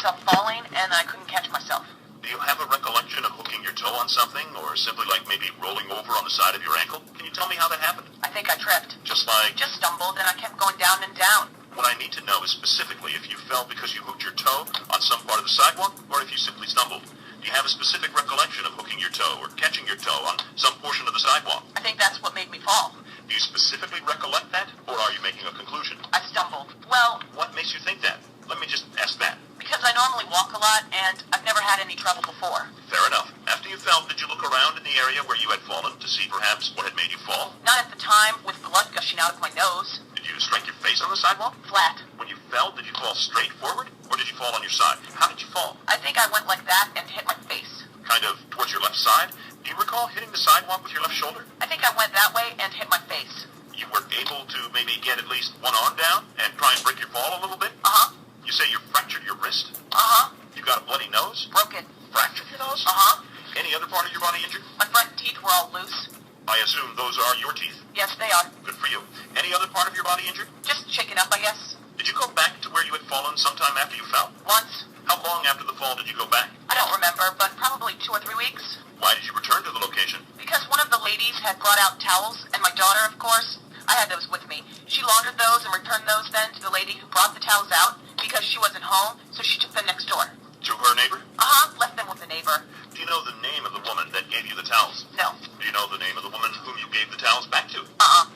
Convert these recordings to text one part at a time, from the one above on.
myself falling, and I couldn't catch myself. Do you have a recollection of hooking your toe on something, or simply like maybe rolling over on the side of your ankle? Can you tell me how that happened? I think I tripped. Just like... Just stumbled, and I kept going down and down. What I need to know is specifically if you fell because you hooked your toe on some part of the sidewalk, or if you simply stumbled. Do you have a specific recollection of hooking your toe or catching your toe on some portion of the sidewalk? I think that's what made me fall. Do you specifically recollect that, or are you making a conclusion? I stumbled. Well... What makes you think that? Let me just ask that. Because I normally walk a lot, and I've never had any trouble before. Fair enough. After you fell, did you look around in the area where you had fallen to see perhaps what had made you fall? Not at the time, with blood gushing out of my nose. Did you strike your face on the sidewalk? Flat. When you fell, did you fall straight forward, or did you fall on your side? How did you fall? I think I went like that and hit my face. Kind of towards your left side? Do you recall hitting the sidewalk with your left shoulder? I think I went that way and hit my face. You were able to maybe get at least one arm down and try and break your fall a little bit? Uh-huh. You say you fractured your wrist? Uh-huh. You got a bloody nose? Broken. Fractured your nose? Uh-huh. Any other part of your body injured? My front teeth were all loose. I assume those are your teeth? Yes, they are. Good for you. Any other part of your body injured? Just shaken up, I guess. Did you go back to where you had fallen sometime after you fell? Once. How long after the fall did you go back? I don't remember, but probably 2 or 3 weeks. Why did you return to the location? Because one of the ladies had brought out towels, and my daughter, of course, I had those with me. She laundered those and returned those then to the lady who brought the towels out because she wasn't home, so she took them next door. To her neighbor? Uh-huh, left them with the neighbor. Do you know the name of the woman that gave you the towels? No. Do you know the name of the woman whom you gave the towels back to?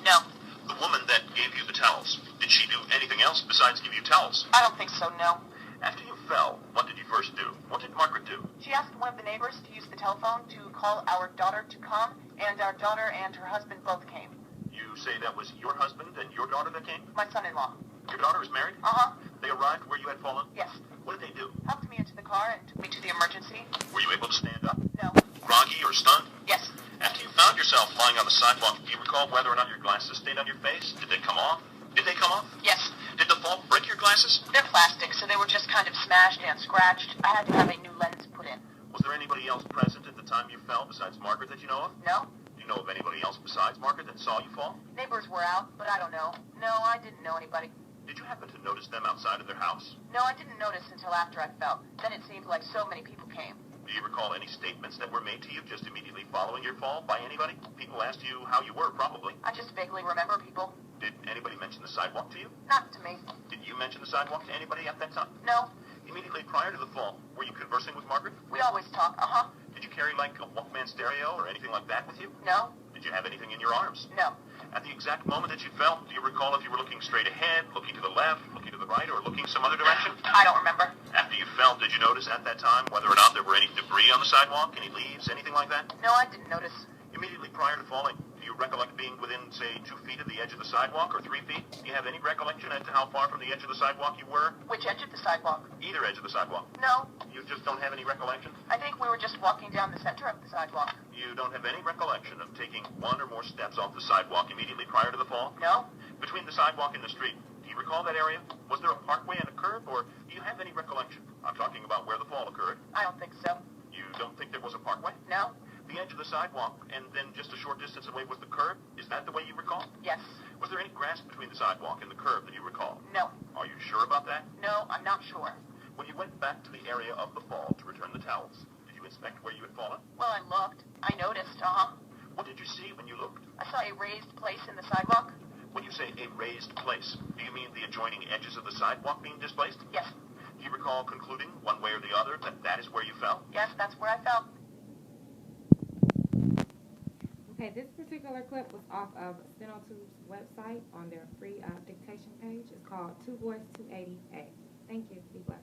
No. The woman that gave you the towels, did she do anything else besides give you towels? I don't think so, no. After you fell, what did you first do? What did Margaret do? She asked one of the neighbors to use the telephone to call our daughter to come, and our daughter and her husband both came. You say that was your husband and your daughter that came? My son-in-law. Your daughter is married? Uh-huh. They arrived where you had fallen? Yes. What did they do? Helped me into the car and took me to the emergency. Were you able to stand up? No. Groggy or stunned? Yes. After you found yourself lying on the sidewalk, do you recall whether or not your glasses stayed on your face? Did they come off? Did they come off? Yes. Did the fall break your glasses? They're plastic, so they were just kind of smashed and scratched. I had to have a new lens put in. Was there anybody else present at the time you fell besides Margaret that you know of? No. Do you know of anybody else besides Margaret that saw you fall? Neighbors were out, but I don't know. No, I didn't know anybody. Did you happen to notice them outside of their house? No, I didn't notice until after I fell. Then it seemed like so many people came. Do you recall any statements that were made to you just immediately following your fall by anybody? People asked you how you were, probably. I just vaguely remember people. Did anybody mention the sidewalk to you? Not to me. Did you mention the sidewalk to anybody at that time? No. Immediately prior to the fall, were you conversing with Margaret? We always talk, uh-huh. Did you carry like a Walkman stereo or anything like that with you? No. Did you have anything in your arms? No. At the exact moment that you fell, do you recall if you were looking straight ahead, looking to the left, looking to the right, or looking some other direction? I don't remember. After you fell, did you notice at that time whether or not there were any debris on the sidewalk, any leaves, anything like that? No, I didn't notice. Immediately prior to falling, do you recollect being within, say, 2 feet of the edge of the sidewalk or 3 feet? Do you have any recollection as to how far from the edge of the sidewalk you were? Which edge of the sidewalk? Either edge of the sidewalk. No. You just don't have any recollection? I think we were just walking down the center of the sidewalk. You don't have any recollection of taking 1 or more steps off the sidewalk immediately prior to the fall? No. Between the sidewalk and the street, do you recall that area? Was there a parkway and a curb, or do you have any recollection? I'm talking about where the fall occurred. I don't think so. You don't think there was a parkway? No. The edge of the sidewalk, and then just a short distance away was the curb? Is that the way you recall? Yes. Was there any grass between the sidewalk and the curb that you recall? No. Are you sure about that? No, I'm not sure. When you went back to the area of the fall to return the towels, did you inspect where you had fallen? Well, I looked. I noticed, uh-huh. What did you see when you looked? I saw a raised place in the sidewalk. When you say a raised place, do you mean the adjoining edges of the sidewalk being displaced? Yes. Do you recall concluding, one way or the other, that that is where you fell? Yes, that's where I fell. Okay, this particular clip was off of Steno's website on their free dictation page. It's called 2 Voice 280A. Thank you. Be blessed.